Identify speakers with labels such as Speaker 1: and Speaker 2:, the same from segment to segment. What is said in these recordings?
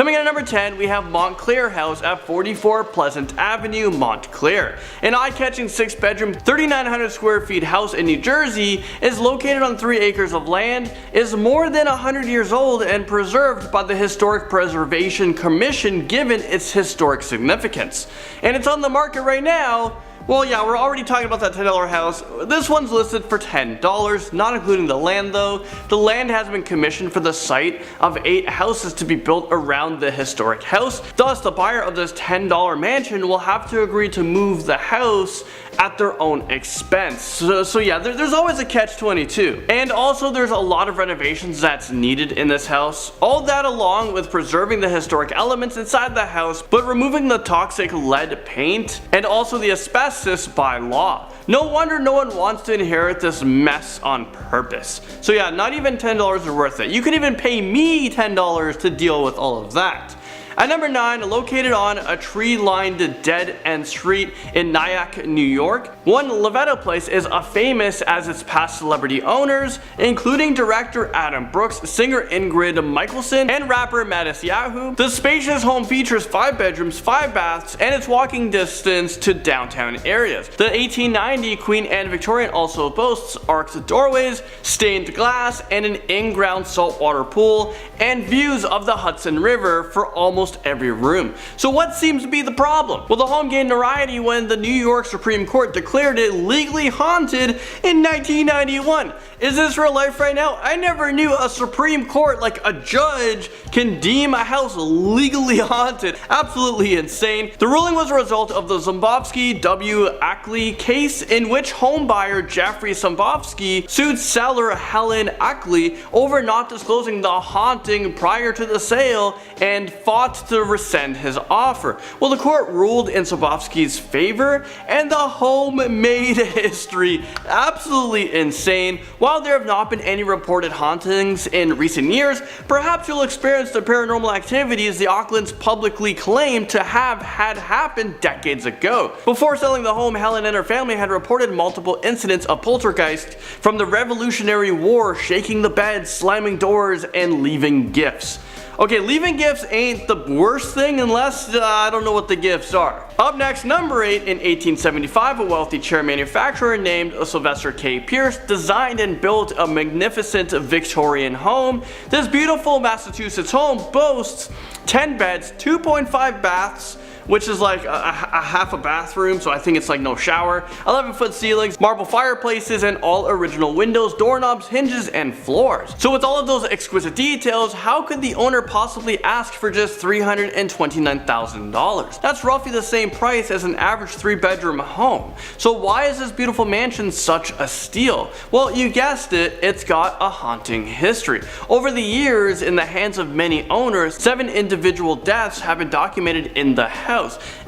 Speaker 1: Coming in at number 10, we have Montclair House at 44 Pleasant Avenue, Montclair. An eye-catching 6-bedroom, 3,900 square feet house in New Jersey is located on 3 acres of land, is more than 100 years old, and preserved by the Historic Preservation Commission given its historic significance. And it's on the market right now. Well, yeah, we're already talking about that $10 house. This one's listed for $10, not including the land though. The land has been commissioned for the site of 8 houses to be built around the historic house. Thus, the buyer of this $10 mansion will have to agree to move the house at their own expense. So yeah, there's always a catch-22. And also there's a lot of renovations that's needed in this house. All that along with preserving the historic elements inside the house, but removing the toxic lead paint and also the asbestos by law. No wonder no one wants to inherit this mess on purpose. So yeah, not even $10 are worth it. You could even pay me $10 to deal with all of that. At number 9, located on a tree-lined dead-end street in Nyack, New York, One Lovetto Place is famous as its past celebrity owners, including director Adam Brooks, singer Ingrid Michaelson, and rapper Mattis Yahoo. The spacious home features 5 bedrooms, 5 baths, and it's walking distance to downtown areas. The 1890 Queen Anne Victorian also boasts arched doorways, stained glass, and an in-ground saltwater pool, and views of the Hudson River for almost every room. So what seems to be the problem? Well, the home gained notoriety when the New York Supreme Court declared it legally haunted in 1991. Is this real life right now? I never knew a Supreme Court, like a judge, can deem a house legally haunted. Absolutely insane. The ruling was a result of the Zombovsky W. Ackley case, in which homebuyer Jeffrey Zombovsky sued seller Helen Ackley over not disclosing the haunting prior to the sale and fought to rescind his offer. Well, the court ruled in Zombovsky's favor, and the home made history. Absolutely insane. While there have not been any reported hauntings in recent years, perhaps you'll experience the paranormal activities the Aucklands publicly claimed to have had happened decades ago. Before selling the home, Helen and her family had reported multiple incidents of poltergeist from the Revolutionary War, shaking the beds, slamming doors, and leaving gifts. Okay, leaving gifts ain't the worst thing unless I don't know what the gifts are. Up next, number 8, in 1875, a wealthy chair manufacturer named Sylvester K. Pierce designed and built a magnificent Victorian home. This beautiful Massachusetts home boasts 10 beds, 2.5 baths, which is like a half a bathroom, so I think it's like no shower, 11-foot ceilings, marble fireplaces, and all original windows, doorknobs, hinges, and floors. So with all of those exquisite details, how could the owner possibly ask for just $329,000? That's roughly the same price as an average 3-bedroom home. So why is this beautiful mansion such a steal? Well, you guessed it, it's got a haunting history. Over the years, in the hands of many owners, 7 individual deaths have been documented in the house,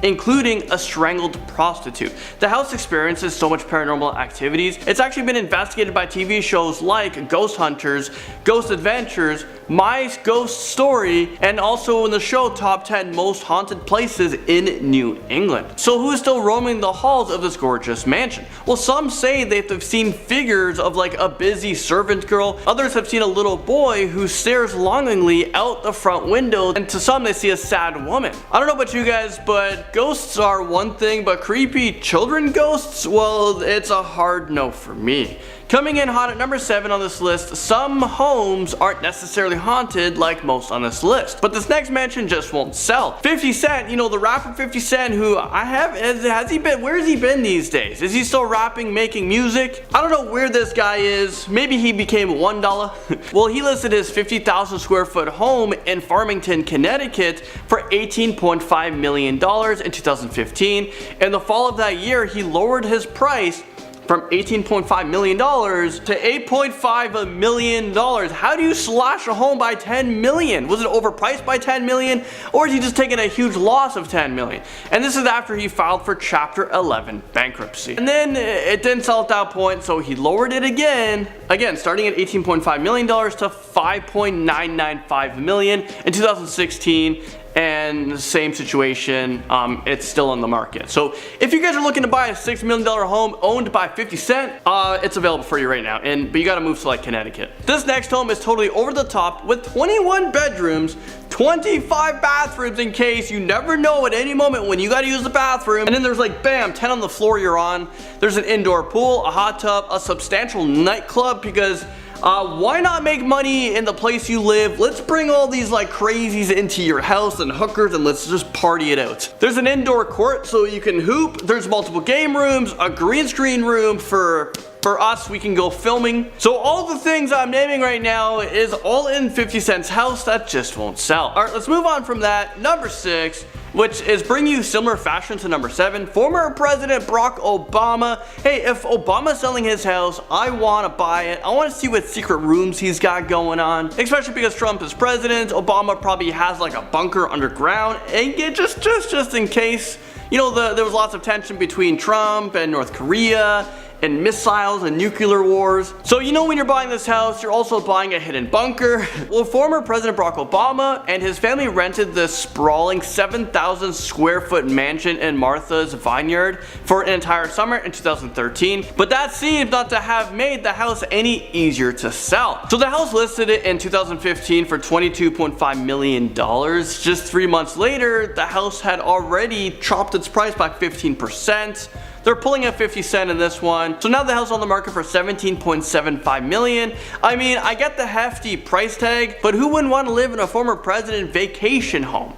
Speaker 1: including a strangled prostitute. The house experiences so much paranormal activities. It's actually been investigated by TV shows like Ghost Hunters, Ghost Adventures, My Ghost Story, and also in the show Top 10 Most Haunted Places in New England. So who's still roaming the halls of this gorgeous mansion? Well, some say they've seen figures of like a busy servant girl, others have seen a little boy who stares longingly out the front window, and to some they see a sad woman. I don't know about you guys, but ghosts are one thing, but creepy children ghosts, well, it's a hard no for me. Coming in hot at number 7 on this list, some homes aren't necessarily haunted like most on this list, but this next mansion just won't sell. 50 Cent, you know, the rapper 50 Cent, who has he been, where's he been these days? Is he still rapping, making music? I don't know where this guy is. Maybe he became $1. Well, he listed his 50,000 square foot home in Farmington, Connecticut for $18.5 million in 2015. In the fall of that year, he lowered his price from $18.5 million to $8.5 million. How do you slash a home by $10 million? Was it overpriced by $10 million? Or is he just taking a huge loss of $10 million? And this is after he filed for Chapter 11 bankruptcy. And then it didn't sell at that point, so he lowered it again, starting at $18.5 million to $5.995 million in 2016. and same situation, it's still on the market. So if you guys are looking to buy a $6 million home owned by 50 Cent, it's available for you right now, but you gotta move to like Connecticut. This next home is totally over the top with 21 bedrooms, 25 bathrooms in case you never know at any moment when you gotta use the bathroom. And then there's like bam, 10 on the floor you're on. There's an indoor pool, a hot tub, a substantial nightclub, because why not make money in the place you live? Let's bring all these like crazies into your house and hookers and let's just party it out. There's an indoor court so you can hoop. There's multiple game rooms, a green screen room for us, we can go filming. So all the things I'm naming right now is all in 50 Cent's house that just won't sell. All right, let's move on from that. Number 6, which is bring you similar fashion to number 7, former President Barack Obama. Hey, if Obama's selling his house, I want to buy it. I want to see what secret rooms he's got going on, especially because Trump is president. Obama probably has like a bunker underground, and just in case, you know, there was lots of tension between Trump and North Korea, and missiles and nuclear wars. So you know when you're buying this house, you're also buying a hidden bunker. Well, former President Barack Obama and his family rented this sprawling 7,000 square foot mansion in Martha's Vineyard for an entire summer in 2013. But that seems not to have made the house any easier to sell. So the house listed it in 2015 for $22.5 million. Just 3 months later, the house had already chopped its price by 15%. They're pulling at 50 Cent in this one. So now the house on the market for $17.75 million. I mean, I get the hefty price tag, but who wouldn't want to live in a former president vacation home?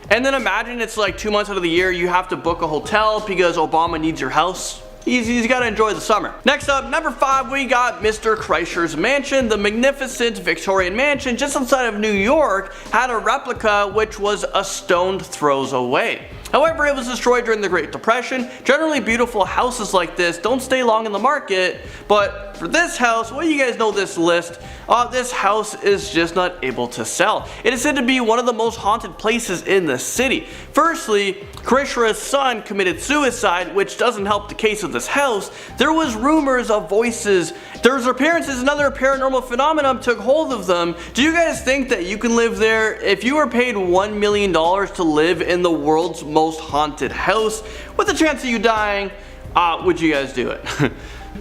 Speaker 1: And then imagine it's like 2 months out of the year you have to book a hotel because Obama needs your house. He's got to enjoy the summer. Next up, number 5, we got Mr. Kreischer's mansion. The magnificent Victorian mansion just outside of New York had a replica which was a stone's throws away. However, it was destroyed during the Great Depression. Generally, beautiful houses like this don't stay long in the market, but for this house, well, you guys know this list. This house is just not able to sell. It is said to be one of the most haunted places in the city. Firstly, Kreischer's son committed suicide, which doesn't help the case of this house. There was rumors of voices. There's appearances, another paranormal phenomenon took hold of them. Do you guys think that you can live there? If you were paid $1 million to live in the world's most haunted house, with the chance of you dying, would you guys do it?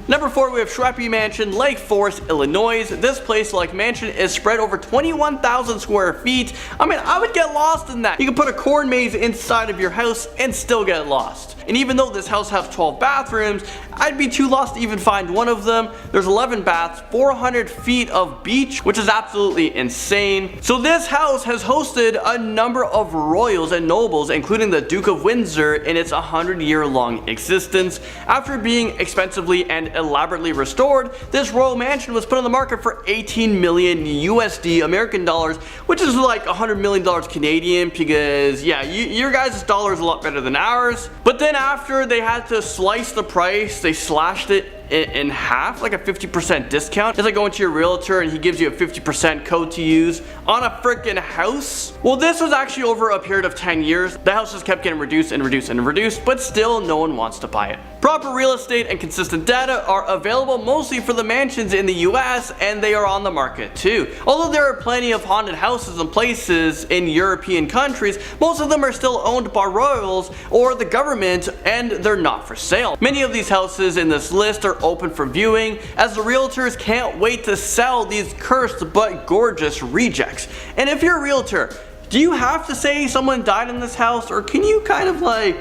Speaker 1: Number 4, we have Shreppy Mansion, Lake Forest, Illinois. This place, like mansion, is spread over 21,000 square feet. I mean, I would get lost in that. You can put a corn maze inside of your house and still get lost. And even though this house has 12 bathrooms, I'd be too lost to even find one of them. There's 11 baths, 400 feet of beach, which is absolutely insane. So this house has hosted a number of royals and nobles, including the Duke of Windsor, in its 100-year-long existence. After being expensively and elaborately restored, this royal mansion was put on the market for 18 million USD American dollars, which is like $100 million Canadian, because yeah, your guys' dollar is a lot better than ours. But then after they had to slice the price, they slashed it in half, like a 50% discount. It's like going to your realtor and he gives you a 50% code to use on a freaking house. Well, this was actually over a period of 10 years. The house just kept getting reduced and reduced and reduced, but still no one wants to buy it. Proper real estate and consistent data are available mostly for the mansions in the US, and they are on the market too. Although there are plenty of haunted houses and places in European countries, most of them are still owned by royals or the government, and they're not for sale. Many of these houses in this list are open for viewing, as the realtors can't wait to sell these cursed but gorgeous rejects. And if you're a realtor, do you have to say someone died in this house, or can you kind of like...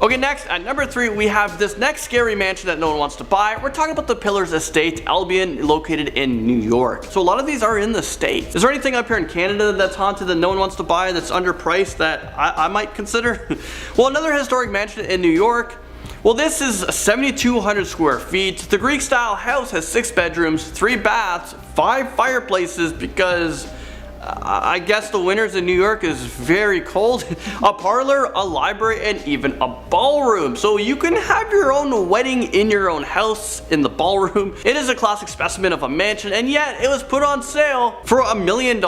Speaker 1: Okay, next, at number 3, we have this next scary mansion that no one wants to buy. We're talking about the Pillars Estate, Albion, located in New York. So a lot of these are in the States. Is there anything up here in Canada that's haunted that no one wants to buy, that's underpriced, that I might consider? Well, another historic mansion in New York. Well, this is 7,200 square feet. The Greek style house has 6 bedrooms, 3 baths, 5 fireplaces, because I guess the winters in New York is very cold. A parlor, a library, and even a ballroom. So you can have your own wedding in your own house in the ballroom. It is a classic specimen of a mansion, and yet it was put on sale for $1 million.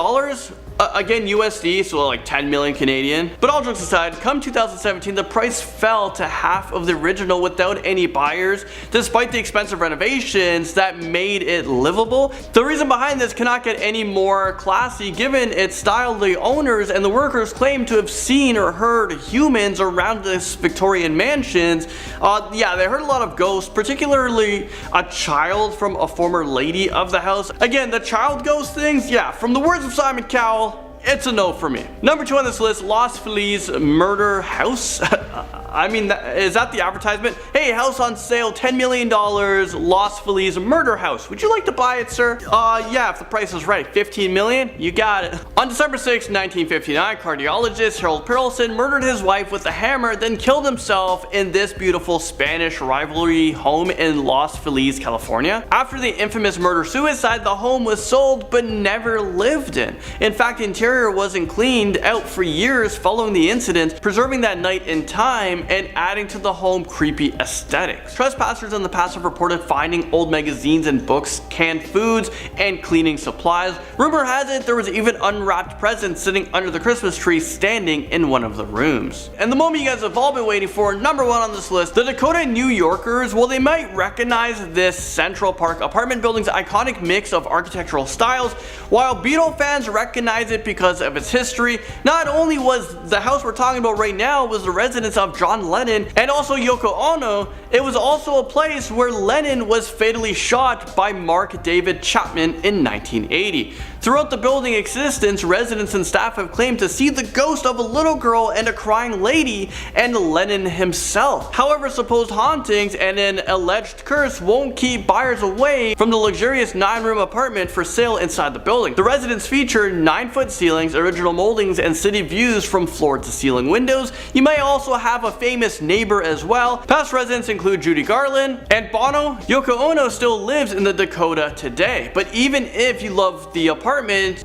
Speaker 1: Again, USD, so like 10 million Canadian. But all jokes aside, come 2017, the price fell to half of the original without any buyers, despite the expensive renovations that made it livable. The reason behind this cannot get any more classy given its style. The owners and the workers claim to have seen or heard humans around this Victorian mansions. Yeah, they heard a lot of ghosts, particularly a child from a former lady of the house. Again, the child ghost things, yeah, from the words of Simon Cowell, it's a no for me. Number 2 on this list, Los Feliz Murder House. I mean, is that the advertisement? Hey, house on sale, $10 million, Los Feliz Murder House. Would you like to buy it, sir? Yeah, if the price is right. 15 million? You got it. On December 6, 1959, cardiologist Harold Perelson murdered his wife with a hammer, then killed himself in this beautiful Spanish rivalry home in Los Feliz, California. After the infamous murder-suicide, the home was sold but never lived in. In fact, the interior wasn't cleaned out for years following the incident, preserving that night in time and adding to the home creepy aesthetics. Trespassers in the past have reported finding old magazines and books, canned foods, and cleaning supplies. Rumor has it there was even unwrapped presents sitting under the Christmas tree standing in one of the rooms. And the moment you guys have all been waiting for, number 1 on this list, the Dakota New Yorkers, well, they might recognize this Central Park apartment building's iconic mix of architectural styles, while Beatle fans recognize it because of its history. Not only was the house we're talking about right now was the residence of John Lennon and also Yoko Ono, it was also a place where Lennon was fatally shot by Mark David Chapman in 1980. Throughout the building existence, residents and staff have claimed to see the ghost of a little girl and a crying lady and Lennon himself. However, supposed hauntings and an alleged curse won't keep buyers away from the luxurious 9-room apartment for sale inside the building. The residence feature 9-foot ceilings, original moldings, and city views from floor to ceiling windows. You may also have a famous neighbor as well. Past residents include Judy Garland and Bono. Yoko Ono still lives in the Dakota today, but even if you love the apartment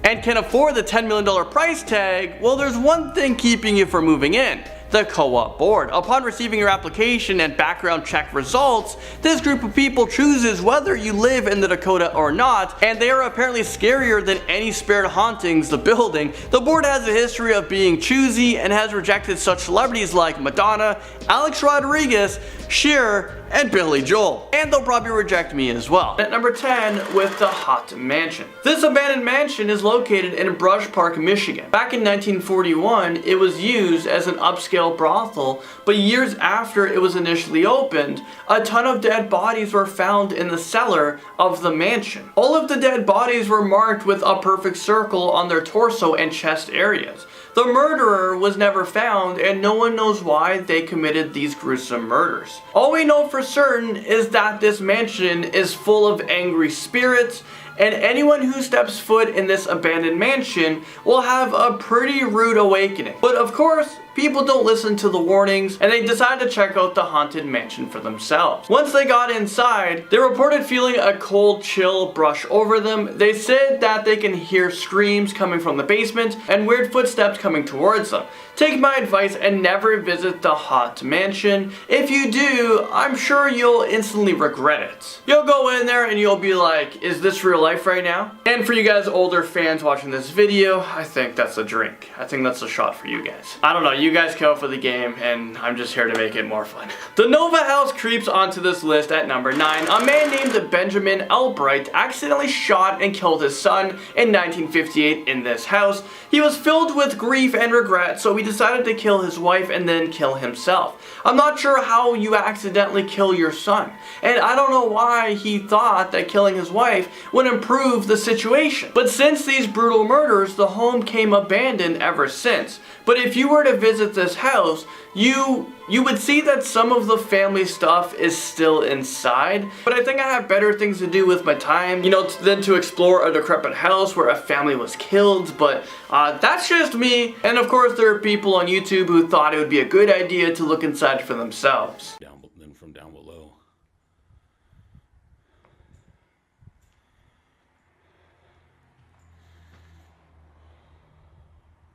Speaker 1: and can afford the $10 million price tag, well, there's one thing keeping you from moving in: the co-op board. Upon receiving your application and background check results, this group of people chooses whether you live in the Dakota or not, and they are apparently scarier than any spirit hauntings the building. The board has a history of being choosy and has rejected such celebrities like Madonna, Alex Rodriguez, Cher, and Billy Joel. And they'll probably reject me as well. At number 10, with the Hot Mansion. This abandoned mansion is located in Brush Park, Michigan. Back in 1941, it was used as an upscale brothel, but years after it was initially opened, a ton of dead bodies were found in the cellar of the mansion. All of the dead bodies were marked with a perfect circle on their torso and chest areas. The murderer was never found, and no one knows why they committed these gruesome murders. All we know for certain is that this mansion is full of angry spirits, and anyone who steps foot in this abandoned mansion will have a pretty rude awakening. But of course, people don't listen to the warnings, and they decide to check out the haunted mansion for themselves. Once they got inside, they reported feeling a cold chill brush over them. They said that they can hear screams coming from the basement and weird footsteps coming towards them. Take my advice and never visit the Hot Mansion. If you do, I'm sure you'll instantly regret it. You'll go in there and you'll be like, is this real life right now? And for you guys older fans watching this video, I think that's a drink. I think that's a shot for you guys. I don't know, you guys go for the game and I'm just here to make it more fun. The Nova House creeps onto this list at number 9. A man named Benjamin Albright accidentally shot and killed his son in 1958 in this house. He was filled with grief and regret, so he decided to kill his wife and then kill himself. I'm not sure how you accidentally kill your son, and I don't know why he thought that killing his wife would improve the situation. But since these brutal murders, the home came abandoned ever since. But if you were to visit this house, you would see that some of the family stuff is still inside. But I think I have better things to do with my time, than to explore a decrepit house where a family was killed. But that's just me. And of course, there are people on YouTube who thought it would be a good idea to look inside for themselves.
Speaker 2: Then from down below.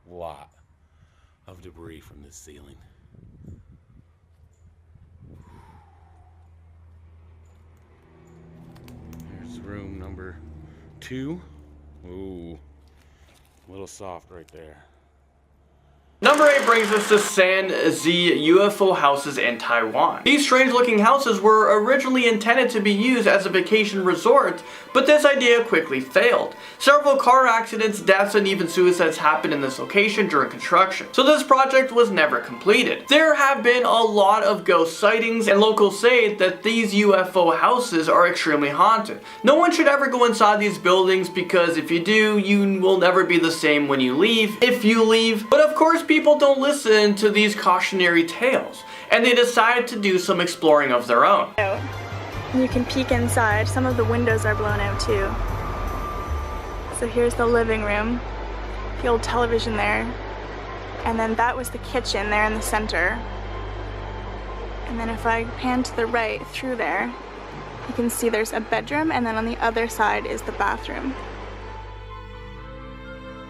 Speaker 2: Lot of debris from the ceiling. Here's room number 2. Ooh. A little soft right there.
Speaker 1: Number 8 brings us to San Z UFO houses in Taiwan. These strange looking houses were originally intended to be used as a vacation resort, but this idea quickly failed. Several car accidents, deaths, and even suicides happened in this location during construction, so this project was never completed. There have been a lot of ghost sightings, and locals say that these UFO houses are extremely haunted. No one should ever go inside these buildings because if you do, you will never be the same when you leave, if you leave. But of course, people don't listen to these cautionary tales, and they decide to do some exploring of their own.
Speaker 3: You can peek inside. Some of the windows are blown out too. So here's the living room, the old television there, and then that was the kitchen there in the center. And then if I pan to the right through there, you can see there's a bedroom, and then on the other side is the bathroom.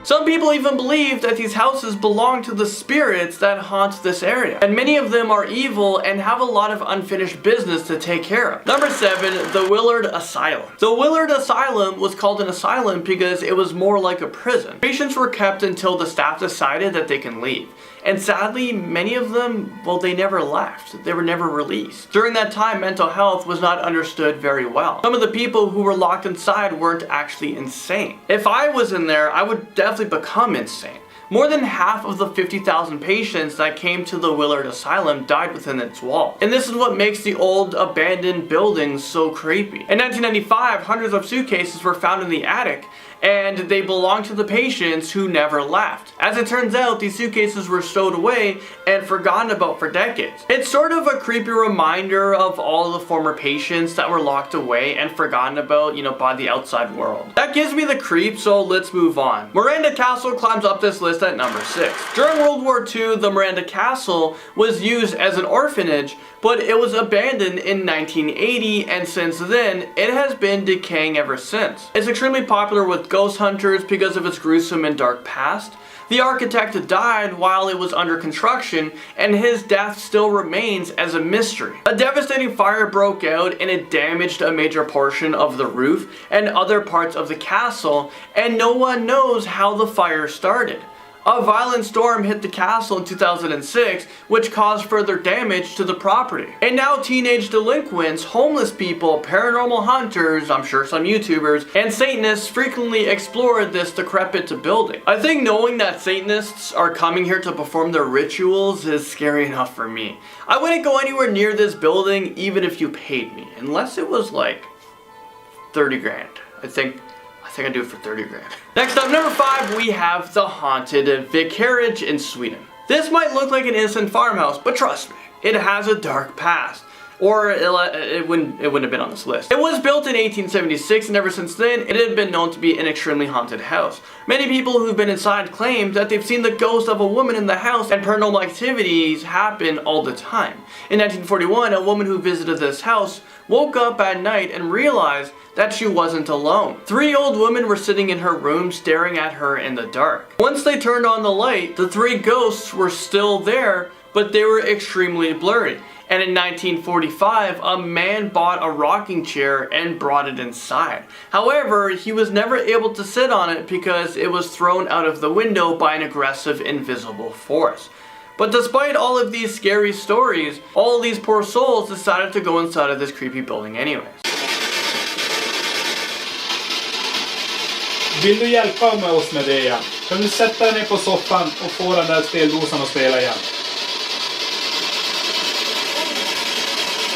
Speaker 1: Some people even believe that these houses belong to the spirits that haunt this area, and many of them are evil and have a lot of unfinished business to take care of. Number 7, the Willard Asylum. The Willard Asylum was called an asylum because it was more like a prison. Patients were kept until the staff decided that they can leave. And sadly, many of them, well, they never left. They were never released. During that time, mental health was not understood very well. Some of the people who were locked inside weren't actually insane. If I was in there, I would definitely become insane. More than half of the 50,000 patients that came to the Willard Asylum died within its walls. And this is what makes the old abandoned buildings so creepy. In 1995, hundreds of suitcases were found in the attic, and they belonged to the patients who never left. As it turns out, these suitcases were stowed away and forgotten about for decades. It's sort of a creepy reminder of all the former patients that were locked away and forgotten about, by the outside world. That gives me the creep, so let's move on. Miranda Castle climbs up this list at number 6. During World War II, the Miranda Castle was used as an orphanage, but it was abandoned in 1980, and since then, it has been decaying ever since. It's extremely popular with ghost hunters because of its gruesome and dark past. The architect died while it was under construction, and his death still remains as a mystery. A devastating fire broke out and it damaged a major portion of the roof and other parts of the castle, and no one knows how the fire started. A violent storm hit the castle in 2006, which caused further damage to the property. And now teenage delinquents, homeless people, paranormal hunters, I'm sure some YouTubers, and Satanists frequently explore this decrepit building. I think knowing that Satanists are coming here to perform their rituals is scary enough for me. I wouldn't go anywhere near this building even if you paid me, unless it was like 30 grand. I think I'd do it for 30 grand. Next up, number 5, we have the haunted vicarage in Sweden. This might look like an innocent farmhouse, but trust me, it has a dark past. Or it wouldn't have been on this list. It was built in 1876, and ever since then, it had been known to be an extremely haunted house. Many people who've been inside claim that they've seen the ghost of a woman in the house, and paranormal activities happen all the time. In 1941, a woman who visited this house woke up at night and realized that she wasn't alone. 3 old women were sitting in her room staring at her in the dark. Once they turned on the light, the 3 ghosts were still there, but they were extremely blurry. And in 1945, a man bought a rocking chair and brought it inside. However, he was never able to sit on it because it was thrown out of the window by an aggressive invisible force. But despite all of these scary stories, all of these poor souls decided to go inside of this creepy building anyways.
Speaker 4: Vill du hjälpa oss med det igen? Kan du sätta dig ner på soffan och få den där speldosan att spela igen?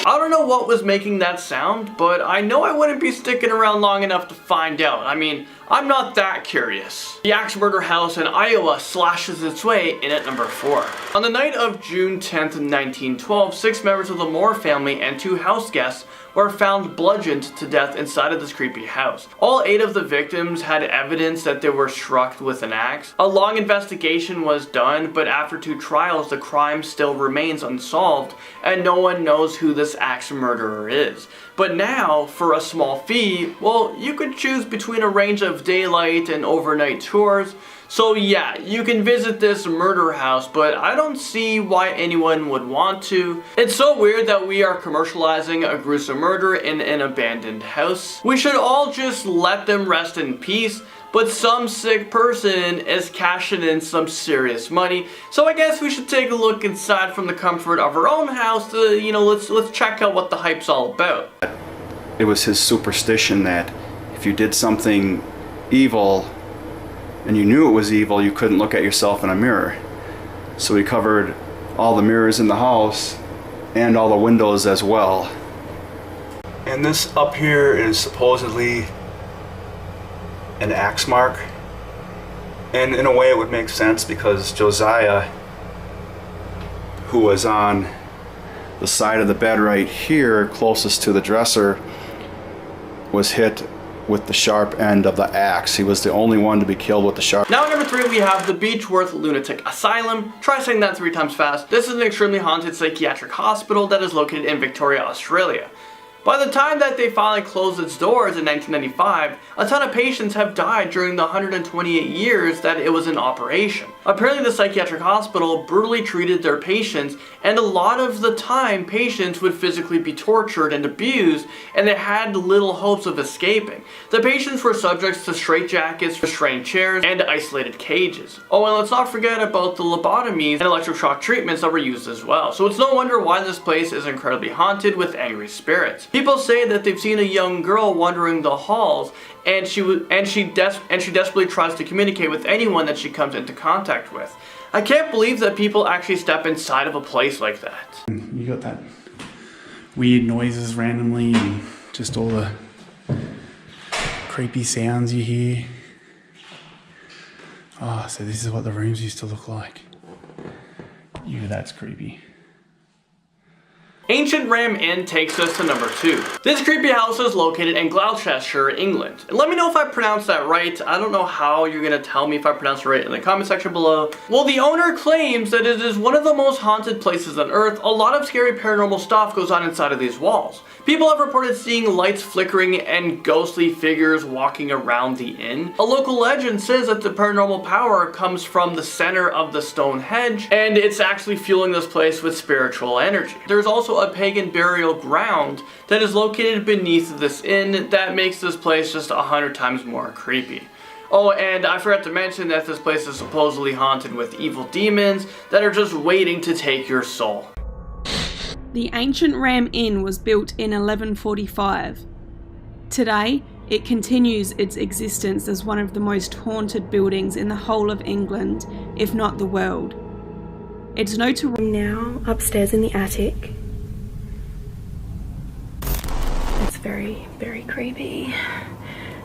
Speaker 1: I don't know what was making that sound, but I know I wouldn't be sticking around long enough to find out. I mean, I'm not that curious. The axe murder house in Iowa slashes its way in at number 4. On the night of June 10th, 1912, 6 members of the Moore family and 2 house guests were found bludgeoned to death inside of this creepy house. All 8 of the victims had evidence that they were struck with an axe. A long investigation was done, but after 2 trials, the crime still remains unsolved, and no one knows who this axe murderer is. But now, for a small fee, well, you could choose between a range of daylight and overnight tours. So yeah, you can visit this murder house, but I don't see why anyone would want to. It's so weird that we are commercializing a gruesome murder in an abandoned house. We should all just let them rest in peace, but some sick person is cashing in some serious money. So I guess we should take a look inside from the comfort of our own house to, you know, let's check out what the hype's all about.
Speaker 5: It was his superstition that if you did something evil and you knew it was evil, you couldn't look at yourself in a mirror. So he covered all the mirrors in the house and all the windows as well. And this up here is supposedly an axe mark. And in a way it would make sense because Josiah, who was on the side of the bed right here closest to the dresser, was hit with the sharp end of the axe. He was the only one to be killed with the sharp.
Speaker 1: Now at number 3 we have the Beechworth Lunatic Asylum. Try saying that 3 times fast. This is an extremely haunted psychiatric hospital that is located in Victoria, Australia. By the time that they finally closed its doors in 1995, a ton of patients have died during the 128 years that it was in operation. Apparently the psychiatric hospital brutally treated their patients, and a lot of the time patients would physically be tortured and abused, and they had little hopes of escaping. The patients were subjects to straitjackets, restrained chairs, and isolated cages. Oh, and let's not forget about the lobotomies and electric shock treatments that were used as well. So it's no wonder why this place is incredibly haunted with angry spirits. People say that they've seen a young girl wandering the halls, and she desperately tries to communicate with anyone that she comes into contact with. I can't believe that people actually step inside of a place like that.
Speaker 6: You got that weird noises randomly and just all the creepy sounds you hear. Oh, so this is what the rooms used to look like. Yeah, that's creepy.
Speaker 1: Ancient Ram Inn takes us to number 2. This creepy house is located in Gloucestershire, England. And let me know if I pronounced that right. I don't know how you're gonna tell me if I pronounced it right in the comment section below. Well, the owner claims that it is one of the most haunted places on earth. A lot of scary paranormal stuff goes on inside of these walls. People have reported seeing lights flickering and ghostly figures walking around the inn. A local legend says that the paranormal power comes from the center of the stone hedge, and it's actually fueling this place with spiritual energy. There's also a pagan burial ground that is located beneath this inn that makes this place just 100 times more creepy. Oh, and I forgot to mention that this place is supposedly haunted with evil demons that are just waiting to take your soul.
Speaker 7: The ancient Ram Inn was built in 1145. Today, it continues its existence as one of the most haunted buildings in the whole of England, if not the world. It's notorious.
Speaker 3: Now upstairs in the attic. It's very, very creepy.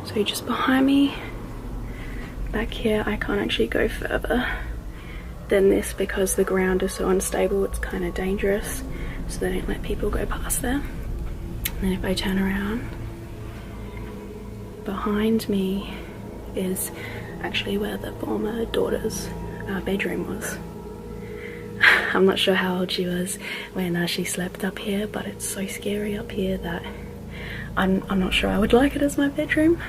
Speaker 3: So just behind me, back here, I can't actually go further than this because the ground is so unstable, it's kind of dangerous. So they don't let people go past there. And then if I turn around, behind me is actually where the former daughter's bedroom was. I'm not sure how old she was when she slept up here, but it's so scary up here that I'm not sure I would like it as my bedroom.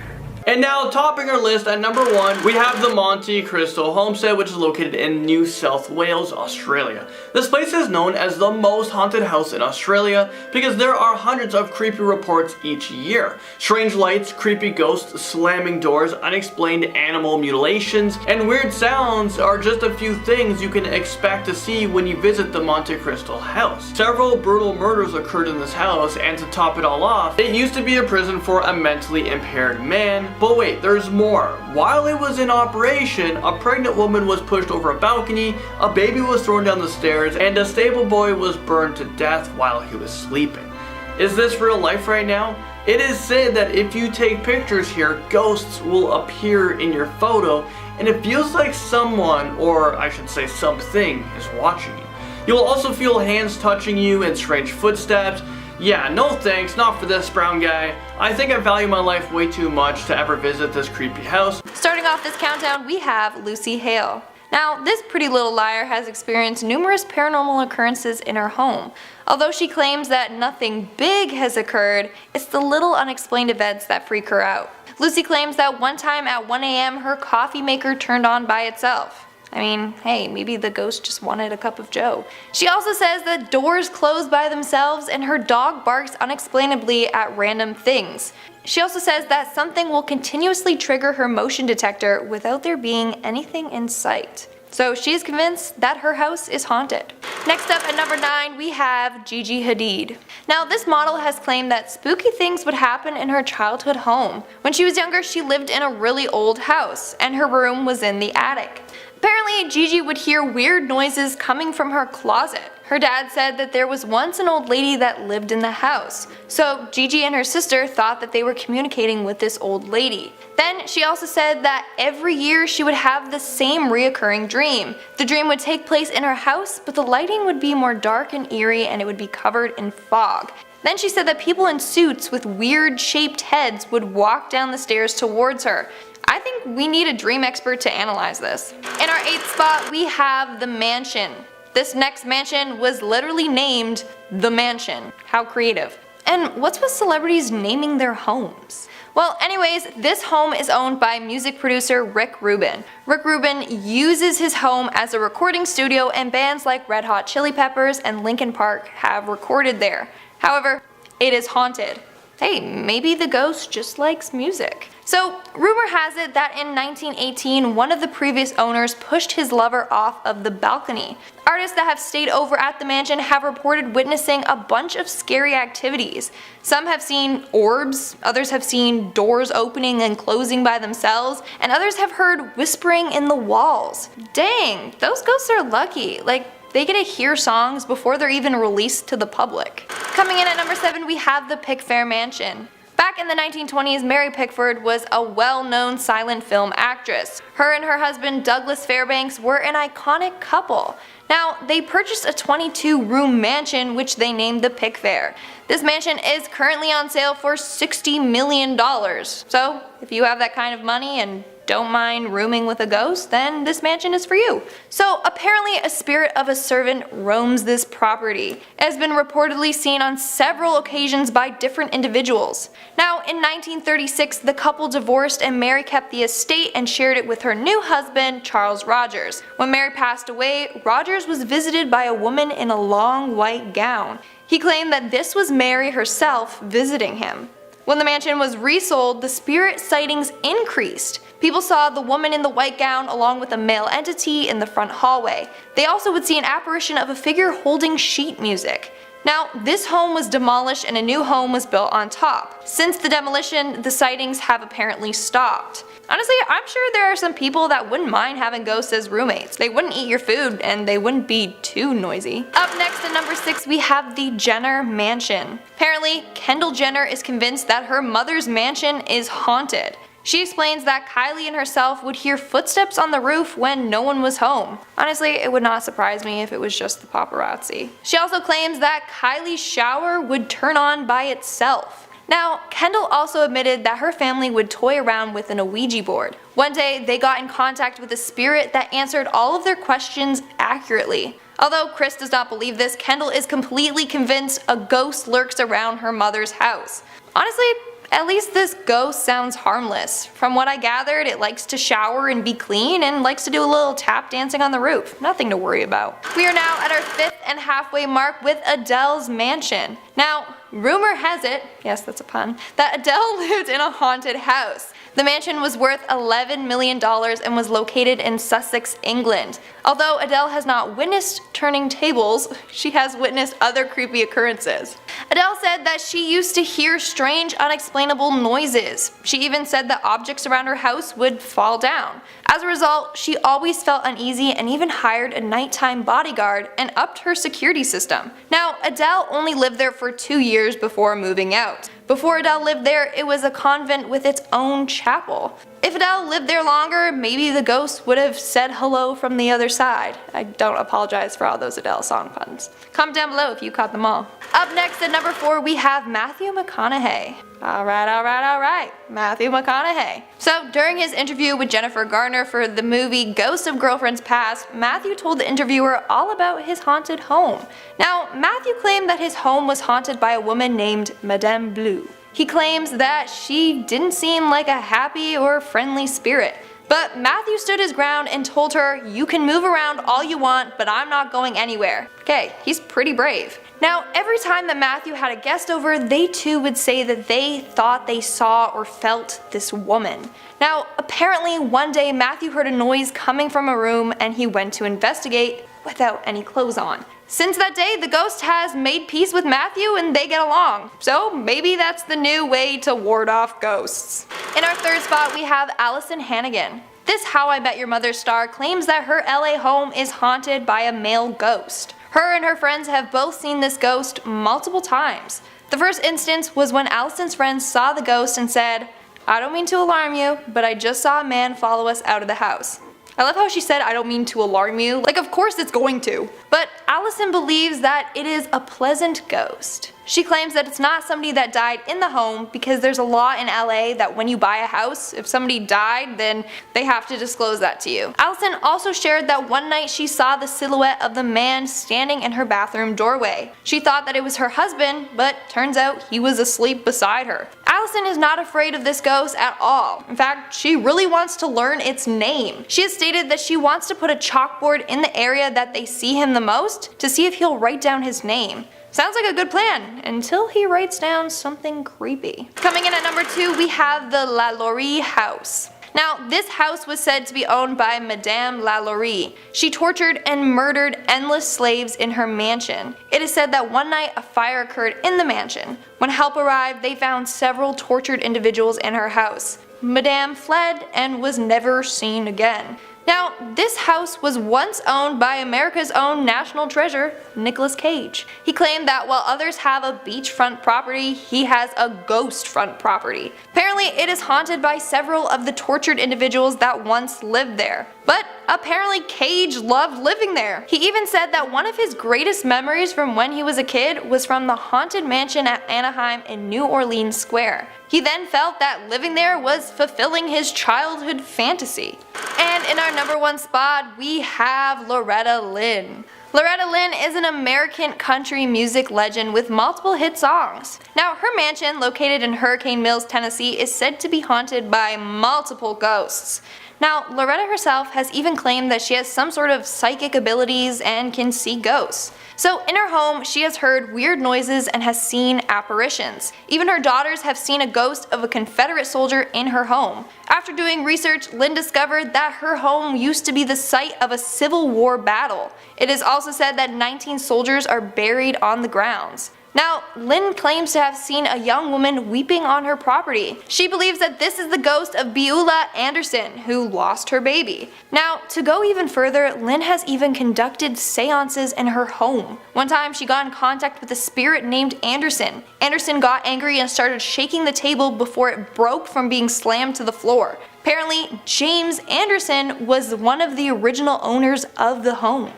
Speaker 1: And now, topping our list at number 1, we have the Monte Cristo Homestead, which is located in New South Wales, Australia. This place is known as the most haunted house in Australia because there are hundreds of creepy reports each year. Strange lights, creepy ghosts, slamming doors, unexplained animal mutilations, and weird sounds are just a few things you can expect to see when you visit the Monte Cristo house. Several brutal murders occurred in this house, and to top it all off, it used to be a prison for a mentally impaired man. But wait, there's more. While it was in operation, a pregnant woman was pushed over a balcony, a baby was thrown down the stairs, and a stable boy was burned to death while he was sleeping. Is this real life right now? It is said that if you take pictures here, ghosts will appear in your photo, and it feels like someone, or I should say something, is watching you. You'll also feel hands touching you and strange footsteps. Yeah, no thanks, not for this brown guy. I think I value my life way too much to ever visit this creepy house.
Speaker 8: Starting off this countdown, we have Lucy Hale. Now, this pretty little liar has experienced numerous paranormal occurrences in her home. Although she claims that nothing big has occurred, it's the little unexplained events that freak her out. Lucy claims that one time at 1 a.m. her coffee maker turned on by itself. I mean, hey, maybe the ghost just wanted a cup of joe. She also says that doors close by themselves and her dog barks unexplainably at random things. She also says that something will continuously trigger her motion detector without there being anything in sight. So she's convinced that her house is haunted. Next up at number 9 we have Gigi Hadid. Now this model has claimed that spooky things would happen in her childhood home. When she was younger she lived in a really old house and her room was in the attic. Apparently Gigi would hear weird noises coming from her closet. Her dad said that there was once an old lady that lived in the house. So Gigi and her sister thought that they were communicating with this old lady. Then she also said that every year she would have the same reoccurring dream. The dream would take place in her house, but the lighting would be more dark and eerie and it would be covered in fog. Then she said that people in suits with weird shaped heads would walk down the stairs towards her. I think we need a dream expert to analyze this. In our 8th spot we have the mansion. This next mansion was literally named The Mansion. How creative. And what's with celebrities naming their homes? Well, anyways, this home is owned by music producer Rick Rubin. Rick Rubin uses his home as a recording studio and bands like Red Hot Chili Peppers and Linkin Park have recorded there. However, it is haunted. Hey, maybe the ghost just likes music. So, rumor has it that in 1918, one of the previous owners pushed his lover off of the balcony. Artists that have stayed over at the mansion have reported witnessing a bunch of scary activities. Some have seen orbs, others have seen doors opening and closing by themselves, and others have heard whispering in the walls. Dang, those ghosts are lucky. Like, they get to hear songs before they're even released to the public. Coming in at number 7 we have the Pickfair Mansion. Back in the 1920s, Mary Pickford was a well-known silent film actress. Her and her husband Douglas Fairbanks were an iconic couple. Now, they purchased a 22-room mansion which they named the Pickfair. This mansion is currently on sale for $60 million. So, if you have that kind of money and don't mind rooming with a ghost, then this mansion is for you. So apparently a spirit of a servant roams this property. It has been reportedly seen on several occasions by different individuals. Now in 1936 the couple divorced and Mary kept the estate and shared it with her new husband Charles Rogers. When Mary passed away, Rogers was visited by a woman in a long white gown. He claimed that this was Mary herself visiting him. When the mansion was resold, the spirit sightings increased. People saw the woman in the white gown along with a male entity in the front hallway. They also would see an apparition of a figure holding sheet music. Now, this home was demolished and a new home was built on top. Since the demolition, the sightings have apparently stopped. Honestly, I'm sure there are some people that wouldn't mind having ghosts as roommates. They wouldn't eat your food and they wouldn't be too noisy. Up next at number 6 we have the Jenner Mansion. Apparently, Kendall Jenner is convinced that her mother's mansion is haunted. She explains that Kylie and herself would hear footsteps on the roof when no one was home. Honestly, it would not surprise me if it was just the paparazzi. She also claims that Kylie's shower would turn on by itself. Now, Kendall also admitted that her family would toy around with an Ouija board. One day, they got in contact with a spirit that answered all of their questions accurately. Although Chris does not believe this, Kendall is completely convinced a ghost lurks around her mother's house. Honestly, at least this ghost sounds harmless. From what I gathered, it likes to shower and be clean and likes to do a little tap dancing on the roof. Nothing to worry about. We are now at our 5th and halfway mark with Adele's mansion. Now, rumor has it, yes that's a pun, that Adele lived in a haunted house. The mansion was worth $11 million and was located in Sussex, England. Although Adele has not witnessed turning tables, she has witnessed other creepy occurrences. Adele said that she used to hear strange, unexplainable noises. She even said that objects around her house would fall down. As a result, she always felt uneasy and even hired a nighttime bodyguard and upped her security system. Now, Adele only lived there for 2 years before moving out. Before Adele lived there, it was a convent with its own chapel. If Adele lived there longer, maybe the ghost would have said hello from the other side. I don't apologize for all those Adele song puns. Comment down below if you caught them all. Up next at number 4 we have Matthew McConaughey. Alright, Matthew McConaughey. So during his interview with Jennifer Garner for the movie Ghost of Girlfriends Past, Matthew told the interviewer all about his haunted home. Now, Matthew claimed that his home was haunted by a woman named Madame Blue. He claims that she didn't seem like a happy or friendly spirit. But Matthew stood his ground and told her, "You can move around all you want, but I'm not going anywhere." Okay, he's pretty brave. Now, every time that Matthew had a guest over, they too would say that they thought they saw or felt this woman. Now, apparently one day Matthew heard a noise coming from a room and he went to investigate without any clothes on. Since that day, the ghost has made peace with Matthew and they get along. So maybe that's the new way to ward off ghosts. In our third spot, we have Allison Hannigan. This How I Met Your Mother star claims that her LA home is haunted by a male ghost. Her and her friends have both seen this ghost multiple times. The first instance was when Allison's friends saw the ghost and said, "I don't mean to alarm you, but I just saw a man follow us out of the house." I love how she said, "I don't mean to alarm you." Like, of course it's going to. But Allison believes that it is a pleasant ghost. She claims that it's not somebody that died in the home because there's a law in LA that when you buy a house, if somebody died, then they have to disclose that to you. Allison also shared that one night she saw the silhouette of the man standing in her bathroom doorway. She thought that it was her husband, but turns out he was asleep beside her. Allison is not afraid of this ghost at all. In fact, she really wants to learn its name. She has stated that she wants to put a chalkboard in the area that they see him the most to see if he'll write down his name. Sounds like a good plan, until he writes down something creepy. Coming in at number 2, we have the LaLaurie house. Now, this house was said to be owned by Madame LaLaurie. She tortured and murdered endless slaves in her mansion. It is said that one night a fire occurred in the mansion. When help arrived, they found several tortured individuals in her house. Madame fled and was never seen again. Now, this house was once owned by America's own national treasure, Nicolas Cage. He claimed that while others have a beachfront property, he has a ghost front property. Apparently, it is haunted by several of the tortured individuals that once lived there. But apparently Cage loved living there. He even said that one of his greatest memories from when he was a kid was from the haunted mansion at Anaheim in New Orleans Square. He then felt that living there was fulfilling his childhood fantasy. And in our number 1 spot, we have Loretta Lynn. Loretta Lynn is an American country music legend with multiple hit songs. Now, her mansion, located in Hurricane Mills, Tennessee, is said to be haunted by multiple ghosts. Now, Loretta herself has even claimed that she has some sort of psychic abilities and can see ghosts. So in her home, she has heard weird noises and has seen apparitions. Even her daughters have seen a ghost of a Confederate soldier in her home. After doing research, Lynn discovered that her home used to be the site of a Civil War battle. It is also said that 19 soldiers are buried on the grounds. Now, Lynn claims to have seen a young woman weeping on her property. She believes that this is the ghost of Beulah Anderson, who lost her baby. Now, to go even further, Lynn has even conducted seances in her home. One time, she got in contact with a spirit named Anderson. Anderson got angry and started shaking the table before it broke from being slammed to the floor. Apparently, James Anderson was one of the original owners of the home.